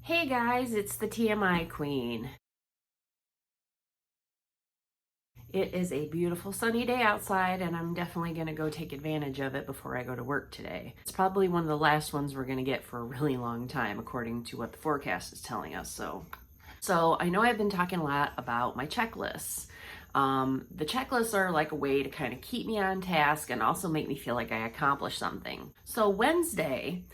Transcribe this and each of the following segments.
Hey guys, it's the TMI Queen. It is a beautiful sunny day outside and I'm definitely going to go take advantage of it before I go to work today. It's probably one of the last ones we're going to get for a really long time according to what the forecast is telling us. So I know I've been talking a lot about my checklists. The checklists are like a way to kind of keep me on task and also make me feel like I accomplished something. So Wednesday,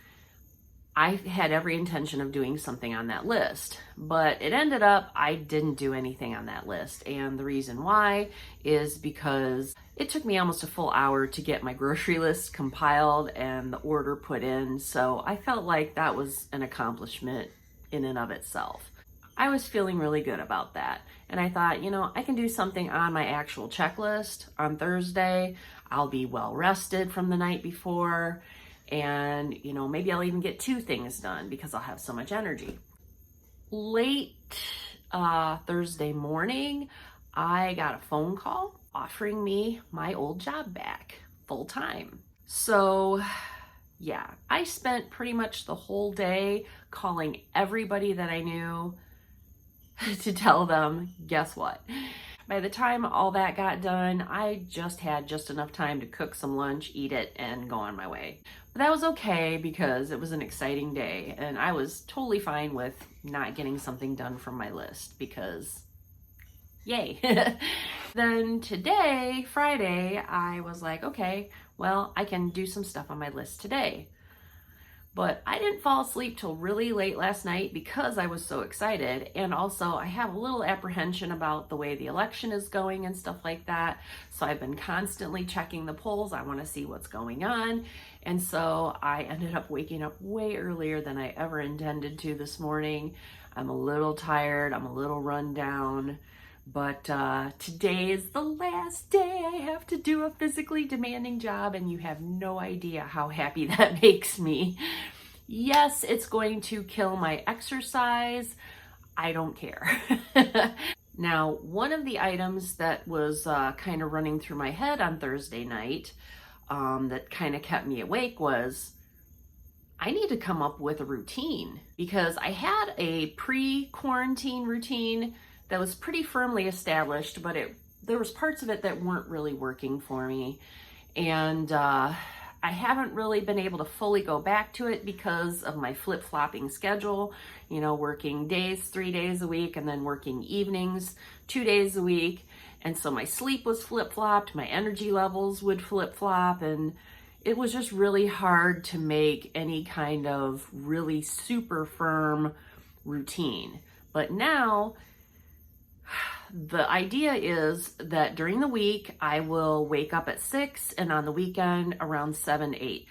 I had every intention of doing something on that list, but it ended up I didn't do anything on that list. And the reason why is because it took me almost a full hour to get my grocery list compiled and the order put in. So I felt like that was an accomplishment in and of itself. I was feeling really good about that. And I thought, I can do something on my actual checklist on Thursday. I'll be well rested from the night before. And, maybe I'll even get 2 things done because I'll have so much energy. Late Thursday morning, I got a phone call offering me my old job back full time. So yeah, I spent pretty much the whole day calling everybody that I knew to tell them, guess what? By the time all that got done, I had just enough time to cook some lunch, eat it, and go on my way. But that was okay because it was an exciting day and I was totally fine with not getting something done from my list because yay. Then today, Friday, I was like, okay, well, I can do some stuff on my list today. But I didn't fall asleep till really late last night because I was so excited. And also I have a little apprehension about the way the election is going and stuff like that. So I've been constantly checking the polls. I want to see what's going on. And so I ended up waking up way earlier than I ever intended to this morning. I'm a little tired. I'm a little run down. But today is the last day I have to do a physically demanding job, and you have no idea how happy that makes me. Yes, it's going to kill my exercise. I don't care. Now, one of the items that was kind of running through my head on Thursday night that kind of kept me awake was I need to come up with a routine because I had a pre-quarantine routine that was pretty firmly established, but there was parts of it that weren't really working for me. And I haven't really been able to fully go back to it because of my flip-flopping schedule, working days, 3 days a week, and then working evenings, 2 days a week. And so my sleep was flip-flopped, my energy levels would flip-flop, and it was just really hard to make any kind of really super firm routine. But now, the idea is that during the week, I will wake up at 6 and on the weekend around 7, 8.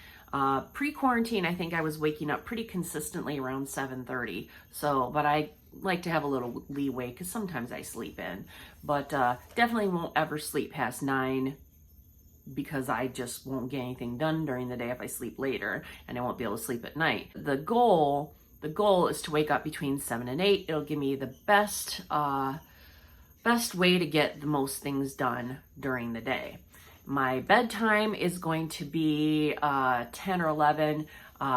Pre-quarantine, I think I was waking up pretty consistently around 7:30. But I like to have a little leeway because sometimes I sleep in. But definitely won't ever sleep past 9 because I just won't get anything done during the day if I sleep later, and I won't be able to sleep at night. The goal is to wake up between 7 and 8. It'll give me the best way to get the most things done during the day. My bedtime is going to be 10 or 11.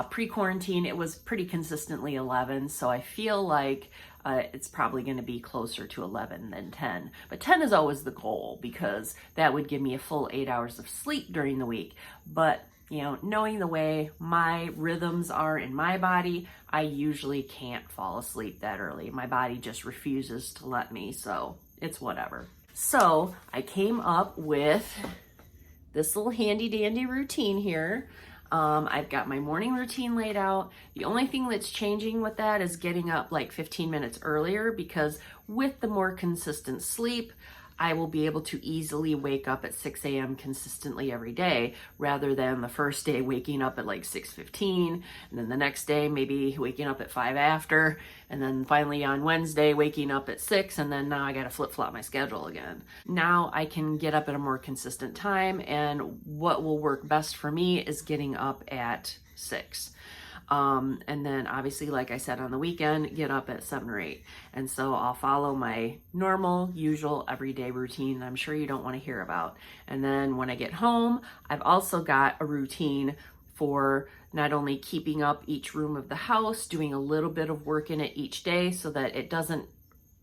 Pre-quarantine, it was pretty consistently 11, so I feel like it's probably going to be closer to 11 than 10. But 10 is always the goal because that would give me a full 8 hours of sleep during the week. But knowing the way my rhythms are in my body, I usually can't fall asleep that early. My body just refuses to let me, so it's whatever. So I came up with this little handy dandy routine here. I've got my morning routine laid out. The only thing that's changing with that is getting up like 15 minutes earlier because with the more consistent sleep, I will be able to easily wake up at 6 a.m. consistently every day rather than the first day waking up at like 6:15 and then the next day maybe waking up at 5 after and then finally on Wednesday waking up at 6 and then now I got to flip-flop my schedule again. Now I can get up at a more consistent time and what will work best for me is getting up at 6. And then obviously, like I said, on the weekend, get up at 7 or 8. And so I'll follow my normal, usual, everyday routine I'm sure you don't want to hear about. And then when I get home, I've also got a routine for not only keeping up each room of the house, doing a little bit of work in it each day so that it doesn't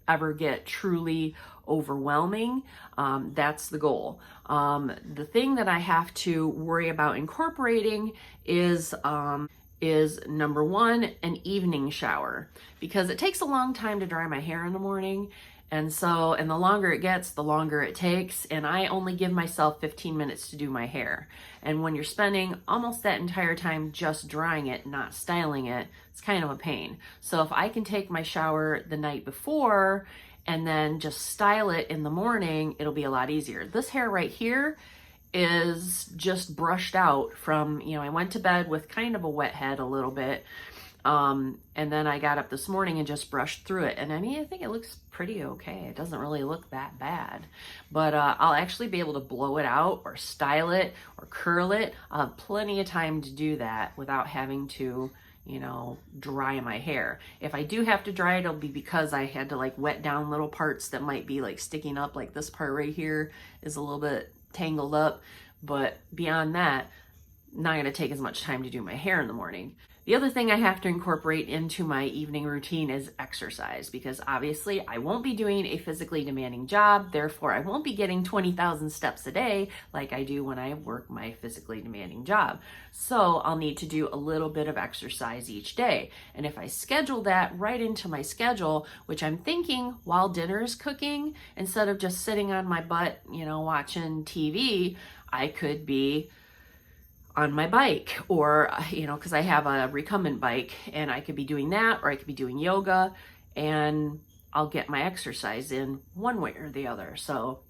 ever get truly overwhelming. That's the goal. The thing that I have to worry about incorporating is number one, an evening shower, because it takes a long time to dry my hair in the morning. And the longer it gets, the longer it takes. And I only give myself 15 minutes to do my hair. And when you're spending almost that entire time just drying it, not styling it, it's kind of a pain. So if I can take my shower the night before and then just style it in the morning, it'll be a lot easier. This hair right here is just brushed out from, I went to bed with kind of a wet head a little bit. And then I got up this morning and just brushed through it. And I mean, I think it looks pretty okay. It doesn't really look that bad, but, I'll actually be able to blow it out or style it or curl it. I'll have plenty of time to do that without having to, dry my hair. If I do have to dry it, it'll be because I had to like wet down little parts that might be like sticking up, like this part right here is a little bit tangled up. But beyond that, not going to take as much time to do my hair in the morning. The other thing I have to incorporate into my evening routine is exercise, because obviously I won't be doing a physically demanding job. Therefore, I won't be getting 20,000 steps a day like I do when I work my physically demanding job. So I'll need to do a little bit of exercise each day. And if I schedule that right into my schedule, which I'm thinking while dinner is cooking, instead of just sitting on my butt, watching TV, I could be on my bike, or, because I have a recumbent bike, and I could be doing that, or I could be doing yoga, and I'll get my exercise in one way or the other. So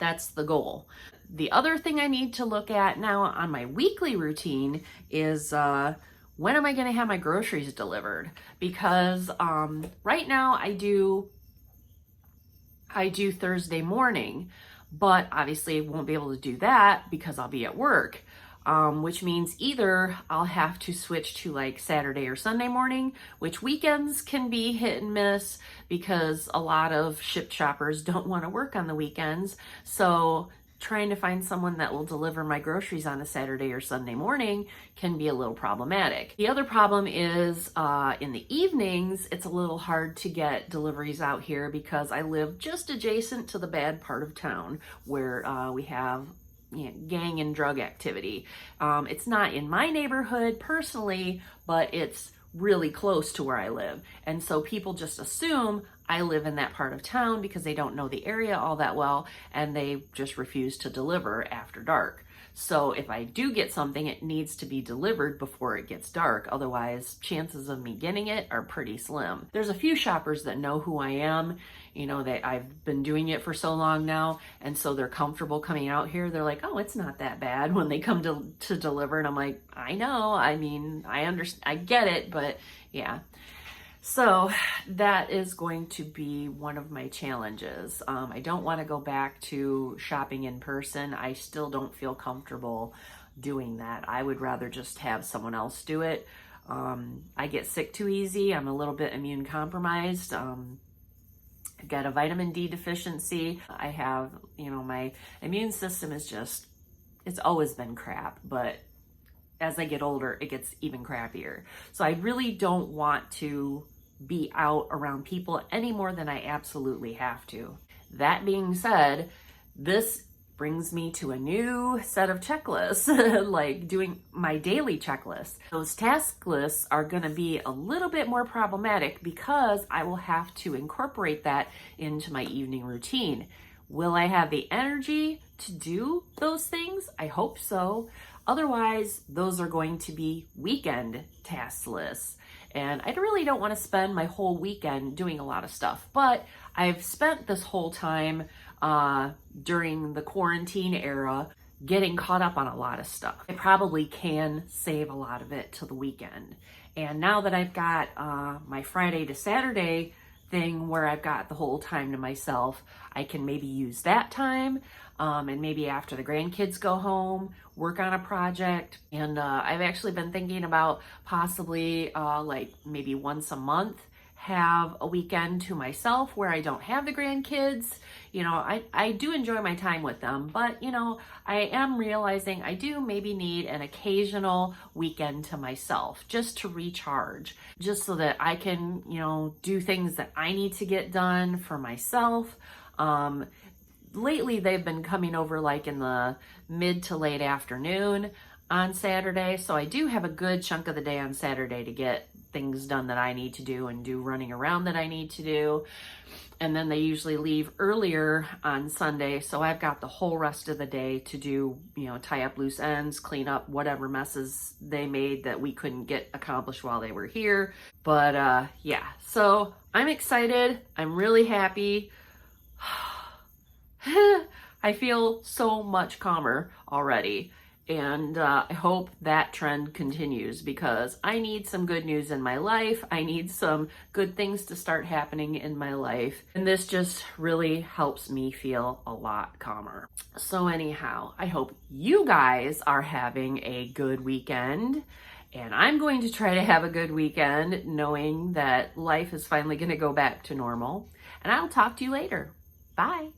that's the goal. The other thing I need to look at now on my weekly routine is when am I going to have my groceries delivered? Because right now I do Thursday morning, but obviously won't be able to do that because I'll be at work. Which means either I'll have to switch to like Saturday or Sunday morning, which weekends can be hit and miss because a lot of Shipt shoppers don't want to work on the weekends. So trying to find someone that will deliver my groceries on a Saturday or Sunday morning can be a little problematic. The other problem is in the evenings, it's a little hard to get deliveries out here because I live just adjacent to the bad part of town where we have gang and drug activity. It's not in my neighborhood personally, but it's really close to where I live. And so people just assume I live in that part of town because they don't know the area all that well, and they just refuse to deliver after dark. So if I do get something, it needs to be delivered before it gets dark. Otherwise, chances of me getting it are pretty slim. There's a few shoppers that know who I am, that I've been doing it for so long now. And so they're comfortable coming out here. They're like, oh, it's not that bad when they come to deliver. And I'm like, I know, I mean, I understand, I get it, but yeah. So that is going to be one of my challenges. I don't want to go back to shopping in person. I still don't feel comfortable doing that. I would rather just have someone else do it. I get sick too easy. I'm a little bit immune compromised. I've got a vitamin D deficiency. I have, my immune system is just, it's always been crap, but as I get older, it gets even crappier. So I really don't want to be out around people any more than I absolutely have to. That being said, this brings me to a new set of checklists, like doing my daily checklist. Those task lists are going to be a little bit more problematic because I will have to incorporate that into my evening routine. Will I have the energy to do those things? I hope so. Otherwise, those are going to be weekend task lists. And I really don't want to spend my whole weekend doing a lot of stuff, but I've spent this whole time during the quarantine era getting caught up on a lot of stuff. I probably can save a lot of it to the weekend. And now that I've got my Friday to Saturday thing where I've got the whole time to myself, I can maybe use that time and maybe after the grandkids go home, work on a project. And I've actually been thinking about possibly like maybe once a month have a weekend to myself where I don't have the grandkids. You know, I do enjoy my time with them, but you know, I am realizing I do maybe need an occasional weekend to myself just to recharge, just so that I can, you know, do things that I need to get done for myself. Lately they've been coming over like in the mid to late afternoon on Saturday, so I do have a good chunk of the day on Saturday to get things done that I need to do and do running around that I need to do. And then they usually leave earlier on Sunday, so I've got the whole rest of the day to do, you know, tie up loose ends, clean up whatever messes they made that we couldn't get accomplished while they were here. But yeah, so I'm excited. I'm really happy. I feel so much calmer already. And I hope that trend continues, because I need some good news in my life. I need some good things to start happening in my life. And this just really helps me feel a lot calmer. So anyhow, I hope you guys are having a good weekend. And I'm going to try to have a good weekend, knowing that life is finally going to go back to normal. And I'll talk to you later. Bye.